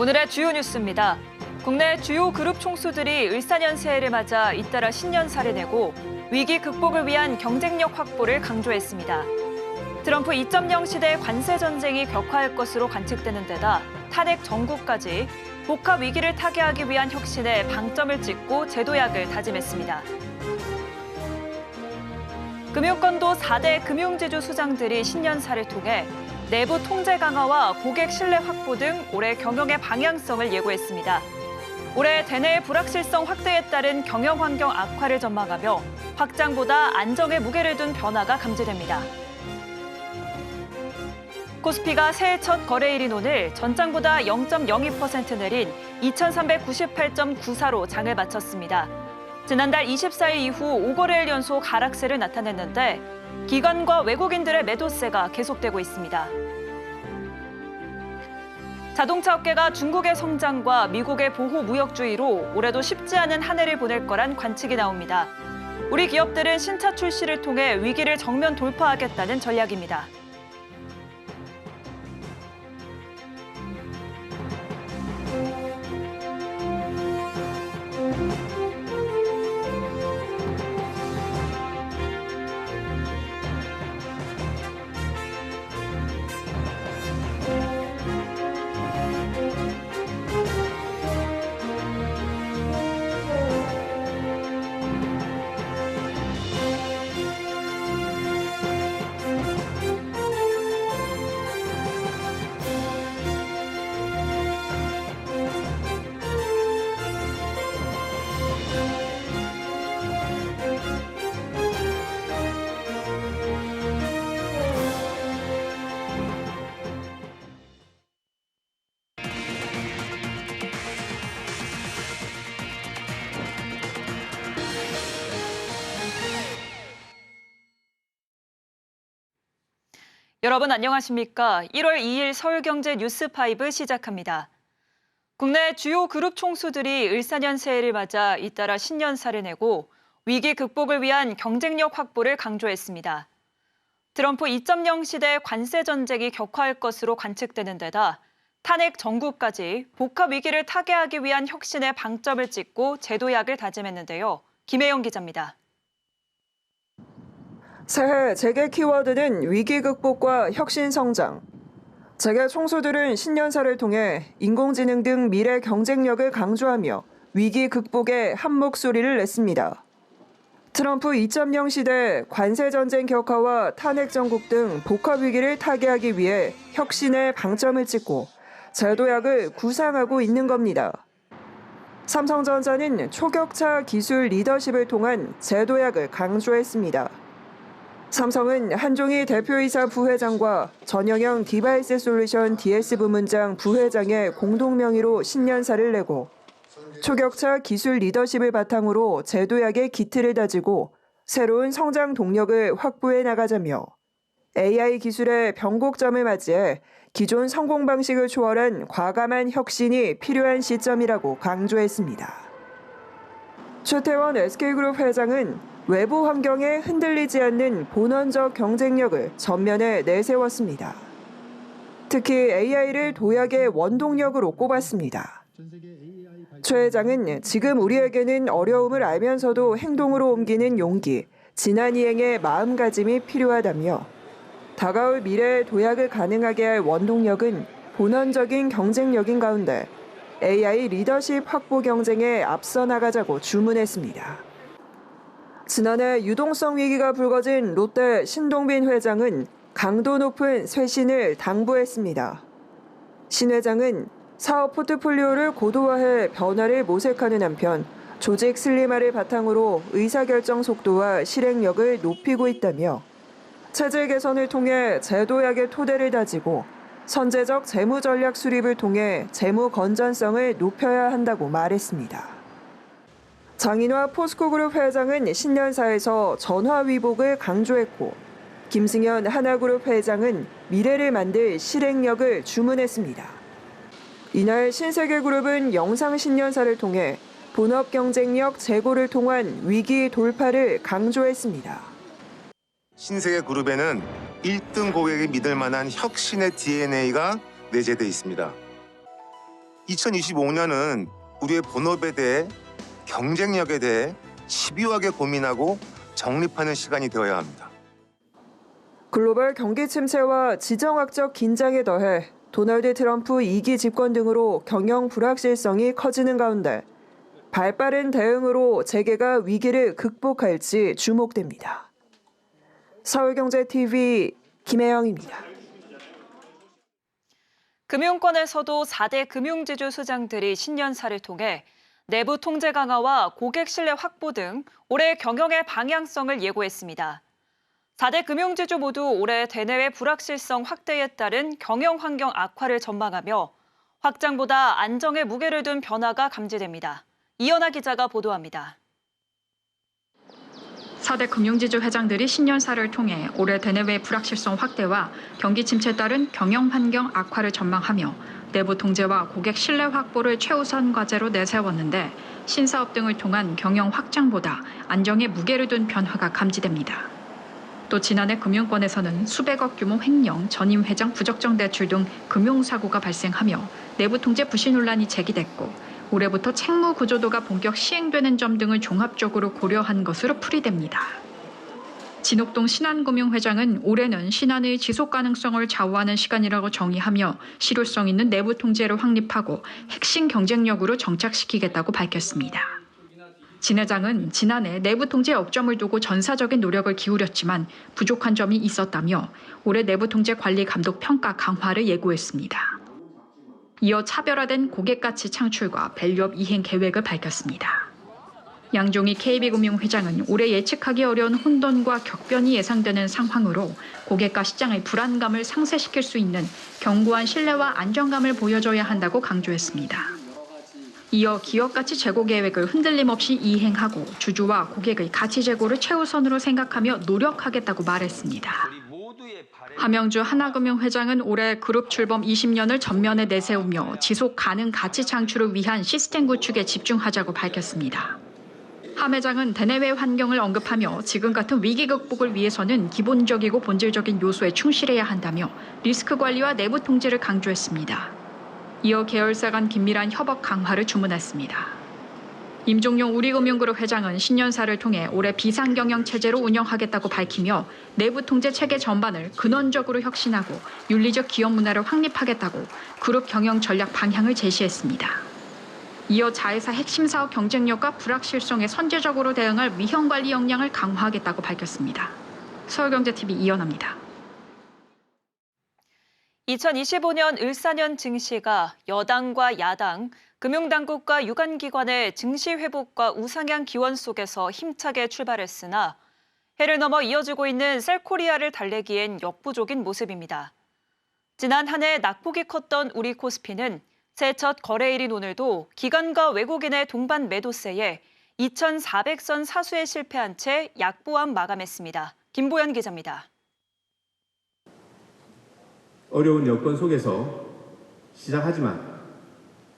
오늘의 주요 뉴스입니다. 국내 주요 그룹 총수들이 을사년새해를 맞아 잇따라 신년사를 내고 위기 극복을 위한 경쟁력 확보를 강조했습니다. 트럼프 2.0 시대 관세 전쟁이 격화할 것으로 관측되는 데다 탄핵 정국까지 복합 위기를 타개하기 위한 혁신에 방점을 찍고 제도약을 다짐했습니다. 금융권도 4대 금융지주 수장들이 신년사를 통해 내부 통제 강화와 고객 신뢰 확보 등 올해 경영의 방향성을 예고했습니다. 올해 대내의 불확실성 확대에 따른 경영 환경 악화를 전망하며 확장보다 안정에 무게를 둔 변화가 감지됩니다. 코스피가 새해 첫 거래일인 오늘 전장보다 0.02% 내린 2,398.94로 장을 마쳤습니다. 지난달 24일 이후 5거래일 연속 하락세를 나타냈는데 기관과 외국인들의 매도세가 계속되고 있습니다. 자동차 업계가 중국의 성장과 미국의 보호 무역주의로 올해도 쉽지 않은 한 해를 보낼 거란 관측이 나옵니다. 우리 기업들은 신차 출시를 통해 위기를 정면 돌파하겠다는 전략입니다. 여러분 안녕하십니까? 1월 2일 서울경제 뉴스5 시작합니다. 국내 주요 그룹 총수들이 을사년새해를 맞아 잇따라 신년사를 내고 위기 극복을 위한 경쟁력 확보를 강조했습니다. 트럼프 2.0 시대 관세 전쟁이 격화할 것으로 관측되는 데다 탄핵 정국까지 복합 위기를 타개하기 위한 혁신에 방점을 찍고 제도약을 다짐했는데요. 김혜영 기자입니다. 새해 재계 키워드는 위기 극복과 혁신 성장. 재계 총수들은 신년사를 통해 인공지능 등 미래 경쟁력을 강조하며 위기 극복에 한 목소리를 냈습니다. 트럼프 2.0 시대 관세 전쟁 격화와 탄핵 정국 등 복합 위기를 타개하기 위해 혁신에 방점을 찍고 제도약을 구상하고 있는 겁니다. 삼성전자는 초격차 기술 리더십을 통한 제도약을 강조했습니다. 삼성은 한종희 대표이사 부회장과 전영영 디바이스 솔루션 DS 부문장 부회장의 공동 명의로 신년사를 내고 초격차 기술 리더십을 바탕으로 제도약의 기틀을 다지고 새로운 성장 동력을 확보해 나가자며 AI 기술의 변곡점을 맞이해 기존 성공 방식을 초월한 과감한 혁신이 필요한 시점이라고 강조했습니다. 최태원 SK그룹 회장은 외부 환경에 흔들리지 않는 본원적 경쟁력을 전면에 내세웠습니다. 특히 AI를 도약의 원동력으로 꼽았습니다. 최 회장은 지금 우리에게는 어려움을 알면서도 행동으로 옮기는 용기, 지난 이행의 마음가짐이 필요하다며 다가올 미래의 도약을 가능하게 할 원동력은 본원적인 경쟁력인 가운데 AI 리더십 확보 경쟁에 앞서 나가자고 주문했습니다. 지난해 유동성 위기가 불거진 롯데 신동빈 회장은 강도 높은 쇄신을 당부했습니다. 신 회장은 사업 포트폴리오를 고도화해 변화를 모색하는 한편 조직 슬림화를 바탕으로 의사결정 속도와 실행력을 높이고 있다며 체질 개선을 통해 제도약의 토대를 다지고 선제적 재무 전략 수립을 통해 재무 건전성을 높여야 한다고 말했습니다. 장인화 포스코그룹 회장은 신년사에서 전화위복을 강조했고 김승현 하나그룹 회장은 미래를 만들 실행력을 주문했습니다. 이날 신세계그룹은 영상 신년사를 통해 본업 경쟁력 제고를 통한 위기 돌파를 강조했습니다. 신세계그룹에는 1등 고객이 믿을 만한 혁신의 DNA가 내재돼 있습니다. 2025년은 우리의 본업에 대해 경쟁력에 대해 집요하게 고민하고 정립하는 시간이 되어야 합니다. 글로벌 경기 침체와 지정학적 긴장에 더해 도널드 트럼프 2기 집권 등으로 경영 불확실성이 커지는 가운데 발빠른 대응으로 재계가 위기를 극복할지 주목됩니다. 서울경제TV 김혜영입니다. 금융권에서도 4대 금융지주 수장들이 신년사를 통해 내부 통제 강화와 고객 신뢰 확보 등 올해 경영의 방향성을 예고했습니다. 4대 금융지주 모두 올해 대내외 불확실성 확대에 따른 경영 환경 악화를 전망하며 확장보다 안정에 무게를 둔 변화가 감지됩니다. 이연아 기자가 보도합니다. 4대 금융지주 회장들이 신년사를 통해 올해 대내외 불확실성 확대와 경기 침체에 따른 경영 환경 악화를 전망하며 내부 통제와 고객 신뢰 확보를 최우선 과제로 내세웠는데 신사업 등을 통한 경영 확장보다 안정에 무게를 둔 변화가 감지됩니다. 또 지난해 금융권에서는 수백억 규모 횡령, 전임 회장 부적정 대출 등 금융사고가 발생하며 내부 통제 부실 논란이 제기됐고 올해부터 책무 구조도가 본격 시행되는 점 등을 종합적으로 고려한 것으로 풀이됩니다. 진옥동 신한금융회장은 올해는 신한의 지속 가능성을 좌우하는 시간이라고 정의하며 실효성 있는 내부 통제를 확립하고 핵심 경쟁력으로 정착시키겠다고 밝혔습니다. 진 회장은 지난해 내부 통제에 억점을 두고 전사적인 노력을 기울였지만 부족한 점이 있었다며 올해 내부 통제 관리 감독 평가 강화를 예고했습니다. 이어 차별화된 고객 가치 창출과 밸류업 이행 계획을 밝혔습니다. 양종희 KB금융회장은 올해 예측하기 어려운 혼돈과 격변이 예상되는 상황으로 고객과 시장의 불안감을 상쇄시킬 수 있는 견고한 신뢰와 안정감을 보여줘야 한다고 강조했습니다. 이어 기업 가치 제고 계획을 흔들림 없이 이행하고 주주와 고객의 가치 제고를 최우선으로 생각하며 노력하겠다고 말했습니다. 함영주 하나금융회장은 올해 그룹 출범 20년을 전면에 내세우며 지속 가능 가치 창출을 위한 시스템 구축에 집중하자고 밝혔습니다. 함 회장은 대내외 환경을 언급하며 지금 같은 위기 극복을 위해서는 기본적이고 본질적인 요소에 충실해야 한다며 리스크 관리와 내부 통제를 강조했습니다. 이어 계열사 간 긴밀한 협업 강화를 주문했습니다. 임종용 우리금융그룹 회장은 신년사를 통해 올해 비상경영 체제로 운영하겠다고 밝히며 내부 통제 체계 전반을 근원적으로 혁신하고 윤리적 기업 문화를 확립하겠다고 그룹 경영 전략 방향을 제시했습니다. 이어 자회사 핵심 사업 경쟁력과 불확실성에 선제적으로 대응할 위험 관리 역량을 강화하겠다고 밝혔습니다. 서울경제TV 이연아입니다. 2025년 을사년 증시가 여당과 야당, 금융당국과 유관기관의 증시 회복과 우상향 기원 속에서 힘차게 출발했으나 해를 넘어 이어지고 있는 셀코리아를 달래기엔 역부족인 모습입니다. 지난 한 해 낙폭이 컸던 우리 코스피는 새해 첫 거래일인 오늘도 기관과 외국인의 동반 매도세에 2,400선 사수에 실패한 채 약보합 마감했습니다. 김보연 기자입니다. 어려운 여건 속에서 시작하지만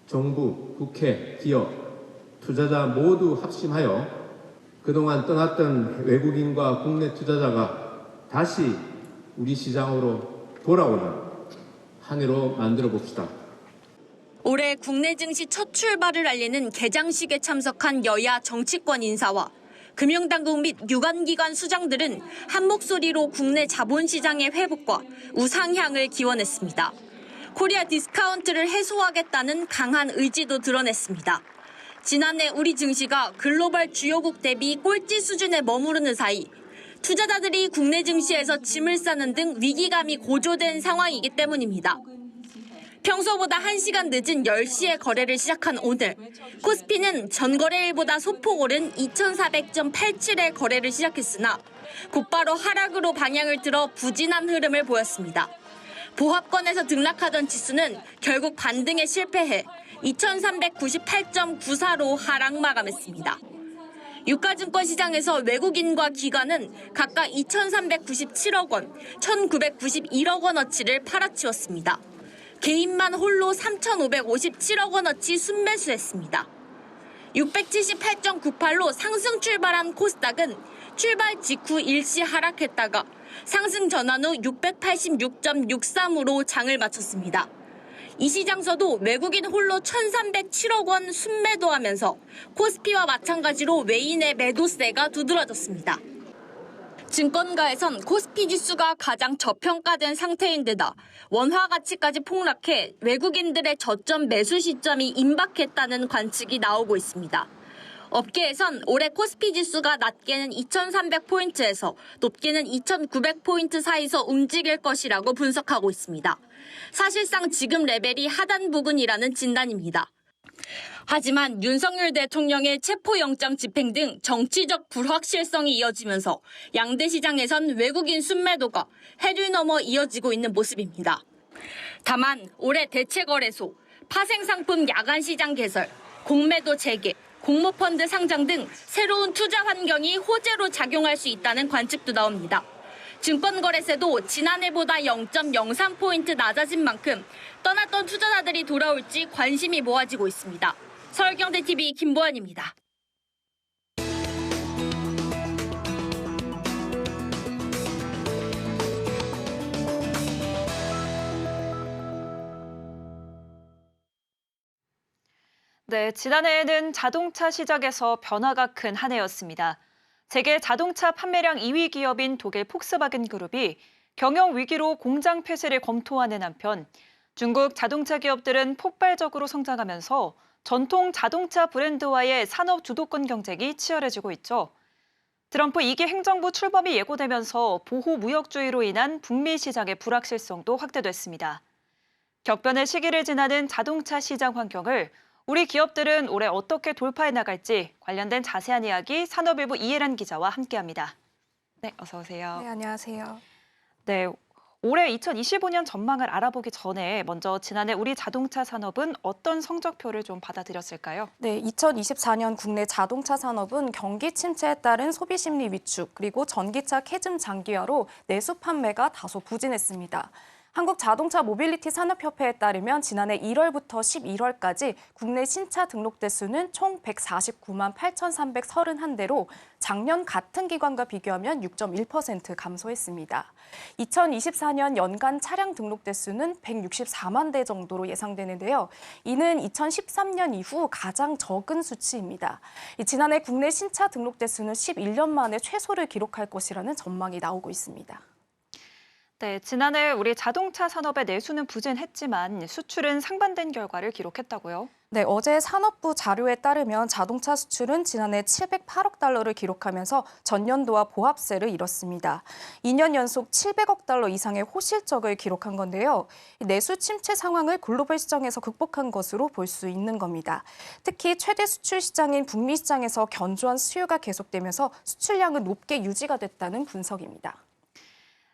정부, 국회, 기업, 투자자 모두 합심하여 그동안 떠났던 외국인과 국내 투자자가 다시 우리 시장으로 돌아오는 한 해로 만들어 봅시다. 올해 국내 증시 첫 출발을 알리는 개장식에 참석한 여야 정치권 인사와 금융당국 및 유관기관 수장들은 한 목소리로 국내 자본시장의 회복과 우상향을 기원했습니다. 코리아 디스카운트를 해소하겠다는 강한 의지도 드러냈습니다. 지난해 우리 증시가 글로벌 주요국 대비 꼴찌 수준에 머무르는 사이 투자자들이 국내 증시에서 짐을 싸는 등 위기감이 고조된 상황이기 때문입니다. 평소보다 1시간 늦은 10시에 거래를 시작한 오늘, 코스피는 전거래일보다 소폭 오른 2,400.87에 거래를 시작했으나 곧바로 하락으로 방향을 틀어 부진한 흐름을 보였습니다. 보합권에서 등락하던 지수는 결국 반등에 실패해 2,398.94로 하락 마감했습니다. 유가증권 시장에서 외국인과 기관은 각각 2,397억 원, 1,991억 원어치를 팔아치웠습니다. 개인만 홀로 3,557억 원어치 순매수했습니다. 678.98로 상승 출발한 코스닥은 출발 직후 일시 하락했다가 상승 전환 후 686.63으로 장을 마쳤습니다. 이 시장서도 외국인 홀로 1,307억 원 순매도하면서 코스피와 마찬가지로 외인의 매도세가 두드러졌습니다. 증권가에선 코스피 지수가 가장 저평가된 상태인 데다 원화 가치까지 폭락해 외국인들의 저점 매수 시점이 임박했다는 관측이 나오고 있습니다. 업계에선 올해 코스피 지수가 낮게는 2,300포인트에서 높게는 2,900포인트 사이에서 움직일 것이라고 분석하고 있습니다. 사실상 지금 레벨이 하단 부근이라는 진단입니다. 하지만 윤석열 대통령의 체포영장 집행 등 정치적 불확실성이 이어지면서 양대 시장에선 외국인 순매도가 해를 넘어 이어지고 있는 모습입니다. 다만 올해 대체거래소, 파생상품 야간시장 개설, 공매도 재개, 공모펀드 상장 등 새로운 투자 환경이 호재로 작용할 수 있다는 관측도 나옵니다. 증권거래세도 지난해보다 0.03포인트 낮아진 만큼 떠났던 투자자들이 돌아올지 관심이 모아지고 있습니다. 서울경제TV 김보연입니다. 네, 지난해에는 자동차 시장에서 변화가 큰 한 해였습니다. 세계 자동차 판매량 2위 기업인 독일 폭스바겐 그룹이 경영 위기로 공장 폐쇄를 검토하는 한편 중국 자동차 기업들은 폭발적으로 성장하면서 전통 자동차 브랜드와의 산업 주도권 경쟁이 치열해지고 있죠. 트럼프 2기 행정부 출범이 예고되면서 보호 무역주의로 인한 북미 시장의 불확실성도 확대됐습니다. 격변의 시기를 지나는 자동차 시장 환경을 우리 기업들은 올해 어떻게 돌파해 나갈지 관련된 자세한 이야기 산업일보 이혜란 기자와 함께합니다. 네, 어서 오세요. 네, 안녕하세요. 네, 올해 2025년 전망을 알아보기 전에 먼저 지난해 우리 자동차 산업은 어떤 성적표를 좀 받아들였을까요? 네, 2024년 국내 자동차 산업은 경기 침체에 따른 소비 심리 위축 그리고 전기차 캐즘 장기화로 내수 판매가 다소 부진했습니다. 한국자동차 모빌리티 산업협회에 따르면 지난해 1월부터 11월까지 국내 신차 등록 대수는 총 149만 8,331대로 작년 같은 기간과 비교하면 6.1% 감소했습니다. 2024년 연간 차량 등록 대수는 164만 대 정도로 예상되는데요. 이는 2013년 이후 가장 적은 수치입니다. 지난해 국내 신차 등록 대수는 11년 만에 최소를 기록할 것이라는 전망이 나오고 있습니다. 네, 지난해 우리 자동차 산업의 내수는 부진했지만 수출은 상반된 결과를 기록했다고요? 네, 어제 산업부 자료에 따르면 자동차 수출은 지난해 708억 달러를 기록하면서 전년도와 보합세를 이뤘습니다. 2년 연속 700억 달러 이상의 호실적을 기록한 건데요. 내수 침체 상황을 글로벌 시장에서 극복한 것으로 볼 수 있는 겁니다. 특히 최대 수출 시장인 북미 시장에서 견조한 수요가 계속되면서 수출량은 높게 유지가 됐다는 분석입니다.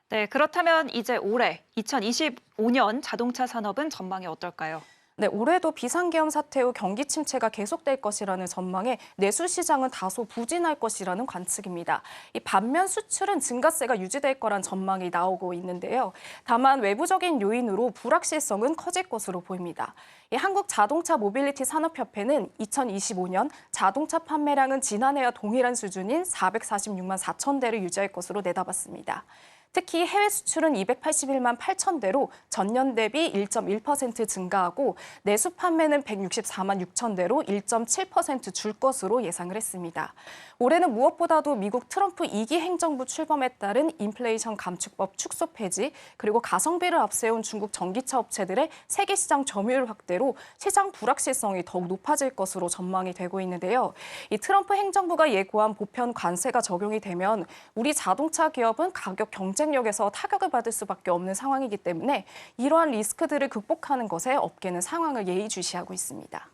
네, 그렇다면 이제 올해 2025년 자동차 산업은 전망이 어떨까요? 네, 올해도 비상계엄 사태 후 경기 침체가 계속될 것이라는 전망에 내수 시장은 다소 부진할 것이라는 관측입니다. 반면 수출은 증가세가 유지될 거란 전망이 나오고 있는데요. 다만 외부적인 요인으로 불확실성은 커질 것으로 보입니다. 한국자동차 모빌리티 산업협회는 2025년 자동차 판매량은 지난해와 동일한 수준인 446만 4천 대를 유지할 것으로 내다봤습니다. 특히 해외 수출은 281만 8천 대로 전년 대비 1.1% 증가하고 내수 판매는 164만 6천 대로 1.7% 줄 것으로 예상을 했습니다. 올해는 무엇보다도 미국 트럼프 2기 행정부 출범에 따른 인플레이션 감축법 축소 폐지 그리고 가성비를 앞세운 중국 전기차 업체들의 세계 시장 점유율 확대로 시장 불확실성이 더욱 높아질 것으로 전망이 되고 있는데요. 이 트럼프 행정부가 예고한 보편 관세가 적용이 되면 우리 자동차 기업은 가격 경쟁력에서 타격을 받을 수밖에 없는 상황이기 때문에 이러한 리스크들을 극복하는 것에 업계는 상황을 예의주시하고 있습니다.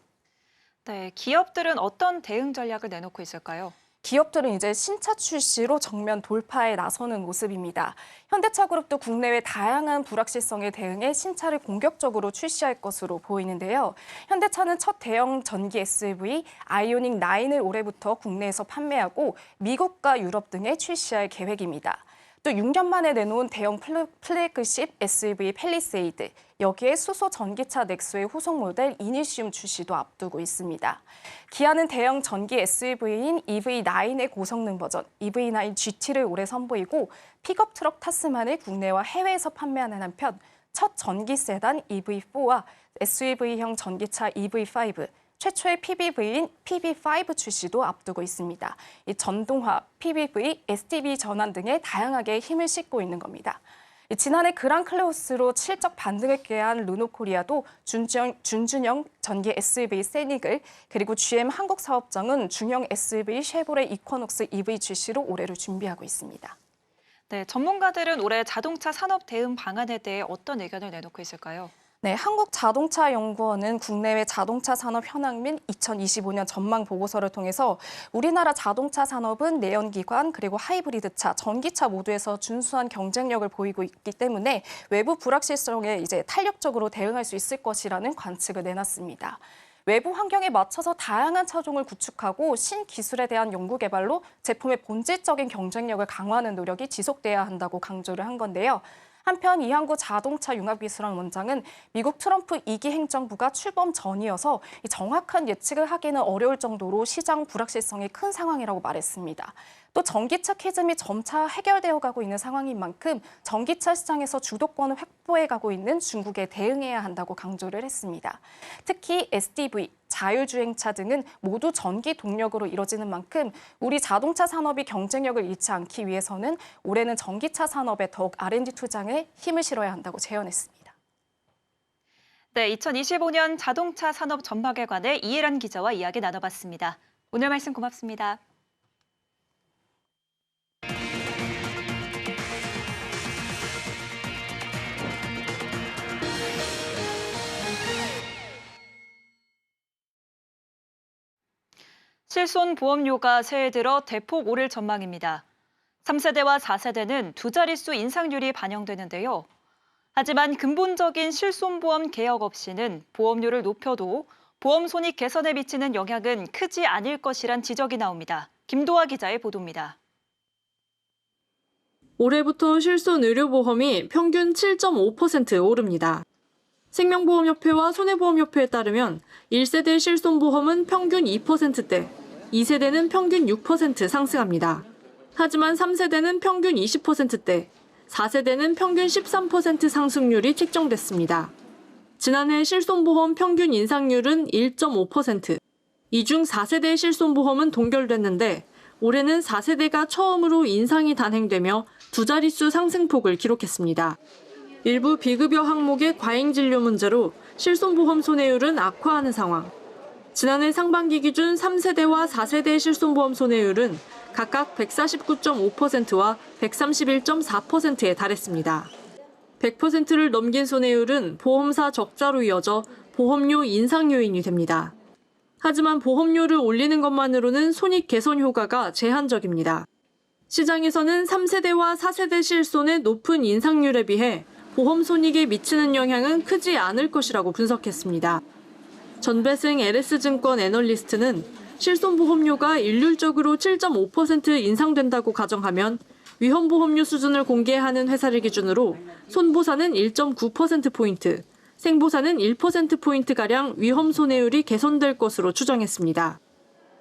네, 기업들은 어떤 대응 전략을 내놓고 있을까요? 기업들은 이제 신차 출시로 정면 돌파에 나서는 모습입니다. 현대차그룹도 국내외 다양한 불확실성에 대응해 신차를 공격적으로 출시할 것으로 보이는데요. 현대차는 첫 대형 전기 SUV 아이오닉 9을 올해부터 국내에서 판매하고 미국과 유럽 등에 출시할 계획입니다. 또 6년 만에 내놓은 대형 플래그십 SUV 팰리세이드, 여기에 수소 전기차 넥소의 후속 모델 이니시움 출시도 앞두고 있습니다. 기아는 대형 전기 SUV인 EV9의 고성능 버전 EV9 GT를 올해 선보이고 픽업 트럭 타스만을 국내와 해외에서 판매하는 한편 첫 전기 세단 EV4와 SUV형 전기차 EV5, 최초의 PBV인 PB5 출시도 앞두고 있습니다. 이 전동화, PBV, STB 전환 등에 다양하게 힘을 싣고 있는 겁니다. 지난해 그랑클레오스로 실적 반등을 꾀한 르노코리아도 준준형 전기 SUV 세닉을, 그리고 GM 한국사업장은 중형 SUV 쉐보레 이쿼녹스 EV 출시로 올해를 준비하고 있습니다. 네, 전문가들은 올해 자동차 산업 대응 방안에 대해 어떤 의견을 내놓고 있을까요? 네, 한국자동차연구원은 국내외 자동차 산업 현황 및 2025년 전망 보고서를 통해서 우리나라 자동차 산업은 내연기관 그리고 하이브리드차, 전기차 모두에서 준수한 경쟁력을 보이고 있기 때문에 외부 불확실성에 탄력적으로 대응할 수 있을 것이라는 관측을 내놨습니다. 외부 환경에 맞춰서 다양한 차종을 구축하고 신기술에 대한 연구 개발로 제품의 본질적인 경쟁력을 강화하는 노력이 지속돼야 한다고 강조를 한 건데요. 한편 이항구 자동차 융합기술원 원장은 미국 트럼프 2기 행정부가 출범 전이어서 정확한 예측을 하기는 어려울 정도로 시장 불확실성이 큰 상황이라고 말했습니다. 또 전기차 캐즘이 점차 해결되어 가고 있는 상황인 만큼 전기차 시장에서 주도권을 확보해 가고 있는 중국에 대응해야 한다고 강조를 했습니다. 특히 SDV, 자율주행차 등은 모두 전기 동력으로 이뤄지는 만큼 우리 자동차 산업이 경쟁력을 잃지 않기 위해서는 올해는 전기차 산업에 더욱 R&D 투자에 힘을 실어야 한다고 제언했습니다. 네, 2025년 자동차 산업 전망에 관해 이혜란 기자와 이야기 나눠봤습니다. 오늘 말씀 고맙습니다. 실손보험료가 새해 들어 대폭 오를 전망입니다. 3세대와 4세대는 두 자릿수 인상률이 반영되는데요. 하지만 근본적인 실손보험 개혁 없이는 보험료를 높여도 보험 손익 개선에 미치는 영향은 크지 않을 것이란 지적이 나옵니다. 김도하 기자의 보도입니다. 올해부터 실손 의료보험이 평균 7.5% 오릅니다. 생명보험협회와 손해보험협회에 따르면 1세대 실손보험은 평균 2%대, 2세대는 평균 6% 상승합니다. 하지만 3세대는 평균 20%대, 4세대는 평균 13% 상승률이 책정됐습니다. 지난해 실손보험 평균 인상률은 1.5%, 이 중 4세대 실손보험은 동결됐는데 올해는 4세대가 처음으로 인상이 단행되며 두 자릿수 상승폭을 기록했습니다. 일부 비급여 항목의 과잉 진료 문제로 실손보험 손해율은 악화하는 상황. 지난해 상반기 기준 3세대와 4세대 실손보험 손해율은 각각 149.5%와 131.4%에 달했습니다. 100%를 넘긴 손해율은 보험사 적자로 이어져 보험료 인상 요인이 됩니다. 하지만 보험료를 올리는 것만으로는 손익 개선 효과가 제한적입니다. 시장에서는 3세대와 4세대 실손의 높은 인상률에 비해 보험 손익에 미치는 영향은 크지 않을 것이라고 분석했습니다. 전배승 LS증권 애널리스트는 실손보험료가 일률적으로 7.5% 인상된다고 가정하면 위험보험료 수준을 공개하는 회사를 기준으로 손보사는 1.9%포인트, 생보사는 1%포인트가량 위험 손해율이 개선될 것으로 추정했습니다.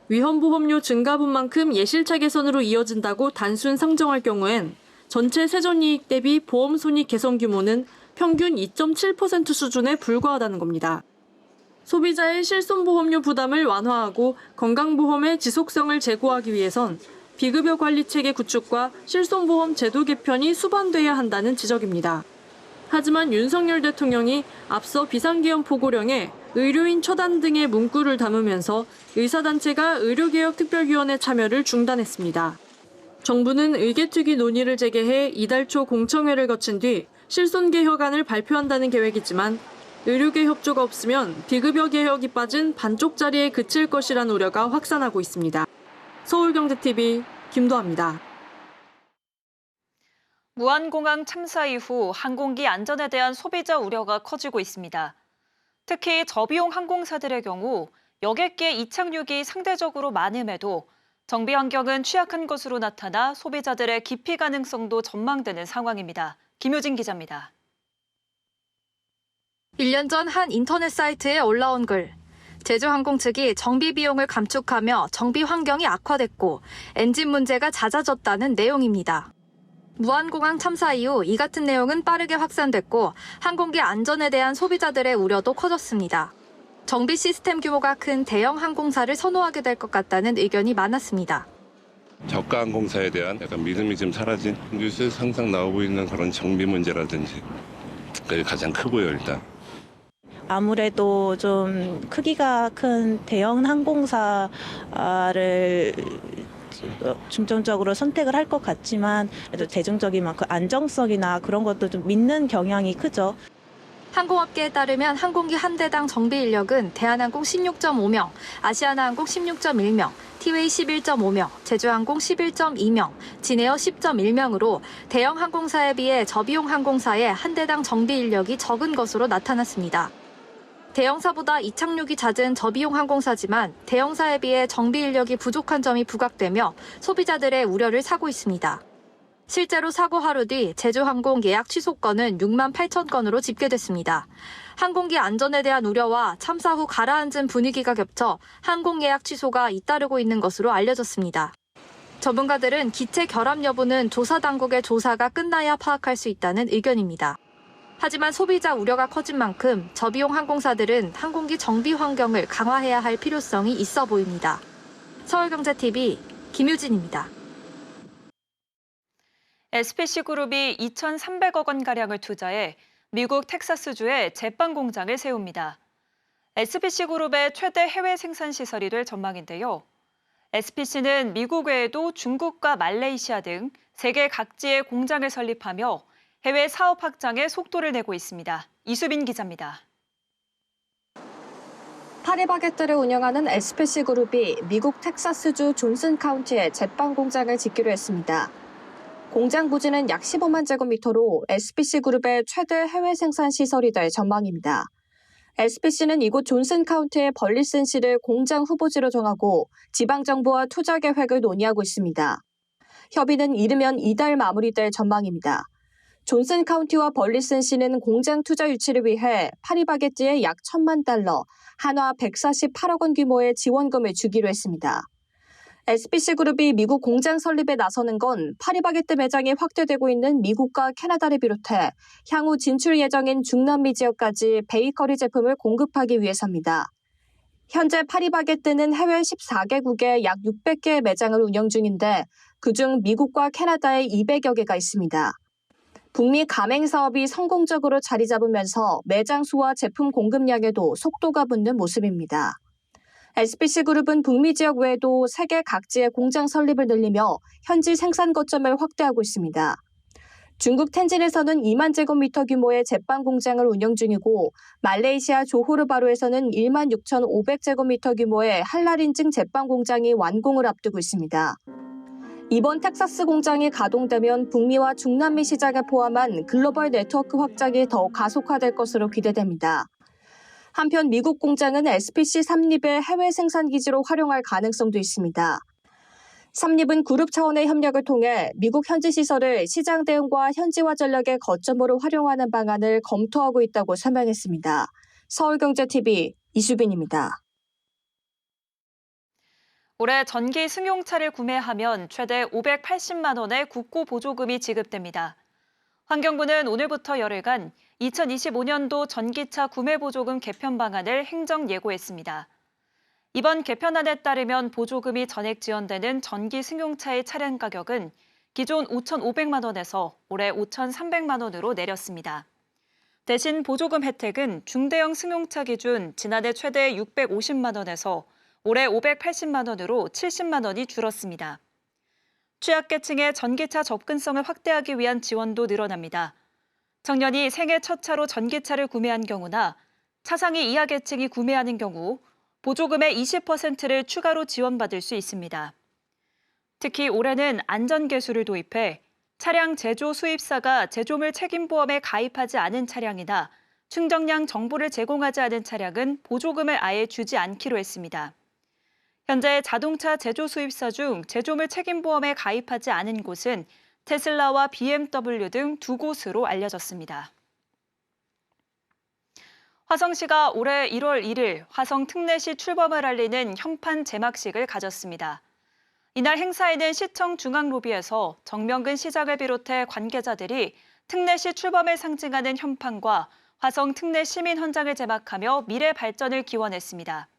위험보험료 증가분만큼 예실차 개선으로 이어진다고 단순 상정할 경우엔 전체 세전이익 대비 보험 손익 개선 규모는 평균 2.7% 수준에 불과하다는 겁니다. 소비자의 실손보험료 부담을 완화하고 건강보험의 지속성을 제고하기 위해선 비급여 관리 체계 구축과 실손보험 제도 개편이 수반돼야 한다는 지적입니다. 하지만 윤석열 대통령이 앞서 비상계엄 포고령에 의료인 처단 등의 문구를 담으면서 의사단체가 의료개혁특별위원회 참여를 중단했습니다. 정부는 의계특위 논의를 재개해 이달 초 공청회를 거친 뒤 실손개혁안을 발표한다는 계획이지만 의료계 협조가 없으면 비급여 개혁이 빠진 반쪽짜리에 그칠 것이라는 우려가 확산하고 있습니다. 서울경제TV 김도하입니다. 무안공항 참사 이후 항공기 안전에 대한 소비자 우려가 커지고 있습니다. 특히 저비용 항공사들의 경우 여객기의 이착륙이 상대적으로 많음에도 정비 환경은 취약한 것으로 나타나 소비자들의 기피 가능성도 전망되는 상황입니다. 김효진 기자입니다. 1년 전 한 인터넷 사이트에 올라온 글. 제주항공 측이 정비 비용을 감축하며 정비 환경이 악화됐고 엔진 문제가 잦아졌다는 내용입니다. 무한공항 참사 이후 이 같은 내용은 빠르게 확산됐고 항공기 안전에 대한 소비자들의 우려도 커졌습니다. 정비 시스템 규모가 큰 대형 항공사를 선호하게 될 것 같다는 의견이 많았습니다. 저가 항공사에 대한 약간 믿음이 좀 사라진 뉴스에서 항상 나오고 있는 그런 정비 문제라든지 그게 가장 크고요, 일단. 아무래도 좀 크기가 큰 대형 항공사를 중점적으로 선택을 할 것 같지만 그래도 대중적인 만큼 안정성이나 그런 것도 좀 믿는 경향이 크죠. 항공업계에 따르면 항공기 한 대당 정비 인력은 대한항공 16.5명, 아시아나항공 16.1명, 티웨이 11.5명, 제주항공 11.2명, 진에어 10.1명으로 대형 항공사에 비해 저비용 항공사의 한 대당 정비 인력이 적은 것으로 나타났습니다. 대형사보다 이착륙이 잦은 저비용 항공사지만 대형사에 비해 정비 인력이 부족한 점이 부각되며 소비자들의 우려를 사고 있습니다. 실제로 사고 하루 뒤 제주항공 예약 취소 건은 6만 8천 건으로 집계됐습니다. 항공기 안전에 대한 우려와 참사 후 가라앉은 분위기가 겹쳐 항공 예약 취소가 잇따르고 있는 것으로 알려졌습니다. 전문가들은 기체 결함 여부는 조사 당국의 조사가 끝나야 파악할 수 있다는 의견입니다. 하지만 소비자 우려가 커진 만큼 저비용 항공사들은 항공기 정비 환경을 강화해야 할 필요성이 있어 보입니다. 서울경제TV 김유진입니다. SPC그룹이 2,300억 원가량을 투자해 미국 텍사스주에 제빵 공장을 세웁니다. SPC그룹의 최대 해외 생산 시설이 될 전망인데요. SPC는 미국 외에도 중국과 말레이시아 등 세계 각지에 공장을 설립하며 해외 사업 확장에 속도를 내고 있습니다. 이수빈 기자입니다. 파리바게뜨를 운영하는 SPC그룹이 미국 텍사스주 존슨 카운티에 제빵 공장을 짓기로 했습니다. 공장 부지는 약 15만 제곱미터로 SPC그룹의 최대 해외 생산 시설이 될 전망입니다. SPC는 이곳 존슨 카운티의 벌리슨시를 공장 후보지로 정하고 지방정부와 투자 계획을 논의하고 있습니다. 협의는 이르면 이달 마무리될 전망입니다. 존슨 카운티와 벌리슨시는 공장 투자 유치를 위해 파리바게뜨에 약 1,000만 달러, 한화 148억 원 규모의 지원금을 주기로 했습니다. SPC그룹이 미국 공장 설립에 나서는 건 파리바게뜨 매장이 확대되고 있는 미국과 캐나다를 비롯해 향후 진출 예정인 중남미 지역까지 베이커리 제품을 공급하기 위해서입니다. 현재 파리바게뜨는 해외 14개국에 약 600개의 매장을 운영 중인데 그중 미국과 캐나다에 200여 개가 있습니다. 북미 가맹 사업이 성공적으로 자리 잡으면서 매장 수와 제품 공급량에도 속도가 붙는 모습입니다. SPC그룹은 북미 지역 외에도 세계 각지의 공장 설립을 늘리며 현지 생산 거점을 확대하고 있습니다. 중국 텐진에서는 2만 제곱미터 규모의 제빵 공장을 운영 중이고 말레이시아 조호르바루에서는 1만 6,500제곱미터 규모의 할랄 인증 제빵 공장이 완공을 앞두고 있습니다. 이번 텍사스 공장이 가동되면 북미와 중남미 시장을 포함한 글로벌 네트워크 확장이 더욱 가속화될 것으로 기대됩니다. 한편 미국 공장은 SPC 삼립의 해외 생산 기지로 활용할 가능성도 있습니다. 삼립은 그룹 차원의 협력을 통해 미국 현지 시설을 시장 대응과 현지화 전략의 거점으로 활용하는 방안을 검토하고 있다고 설명했습니다. 서울경제TV 이수빈입니다. 올해 전기 승용차를 구매하면 최대 580만 원의 국고 보조금이 지급됩니다. 환경부는 오늘부터 열흘간 2025년도 전기차 구매 보조금 개편 방안을 행정 예고했습니다. 이번 개편안에 따르면 보조금이 전액 지원되는 전기 승용차의 차량 가격은 기존 5,500만 원에서 올해 5,300만 원으로 내렸습니다. 대신 보조금 혜택은 중대형 승용차 기준 지난해 최대 650만 원에서 올해 580만 원으로 70만 원이 줄었습니다. 취약계층의 전기차 접근성을 확대하기 위한 지원도 늘어납니다. 청년이 생애 첫 차로 전기차를 구매한 경우나 차상위 이하 계층이 구매하는 경우 보조금의 20%를 추가로 지원받을 수 있습니다. 특히 올해는 안전계수를 도입해 차량 제조 수입사가 제조물 책임보험에 가입하지 않은 차량이나 충전량 정보를 제공하지 않은 차량은 보조금을 아예 주지 않기로 했습니다. 현재 자동차 제조 수입사 중 제조물 책임보험에 가입하지 않은 곳은 테슬라와 BMW 등 2곳으로 알려졌습니다. 화성시가 올해 1월 1일 화성 특례시 출범을 알리는 현판 제막식을 가졌습니다. 이날 행사에는 시청 중앙로비에서 정명근 시장을 비롯해 관계자들이 특례시 출범을 상징하는 현판과 화성 특례 시민 헌장을 제막하며 미래 발전을 기원했습니다.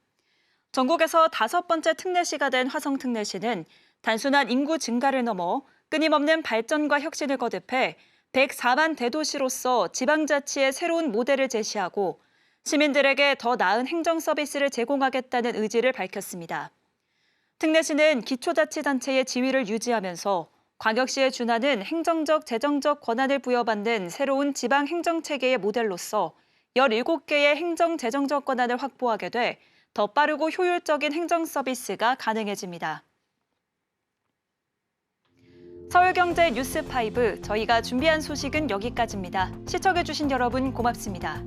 전국에서 5번째 특례시가 된 화성 특례시는 단순한 인구 증가를 넘어 끊임없는 발전과 혁신을 거듭해 104만 대도시로서 지방자치의 새로운 모델을 제시하고 시민들에게 더 나은 행정 서비스를 제공하겠다는 의지를 밝혔습니다. 특례시는 기초자치단체의 지위를 유지하면서 광역시에 준하는 행정적, 재정적 권한을 부여받는 새로운 지방 행정체계의 모델로서 17개의 행정, 재정적 권한을 확보하게 돼 더 빠르고 효율적인 행정 서비스가 가능해집니다. 서울경제 뉴스5, 저희가 준비한 소식은 여기까지입니다. 시청해주신 여러분 고맙습니다.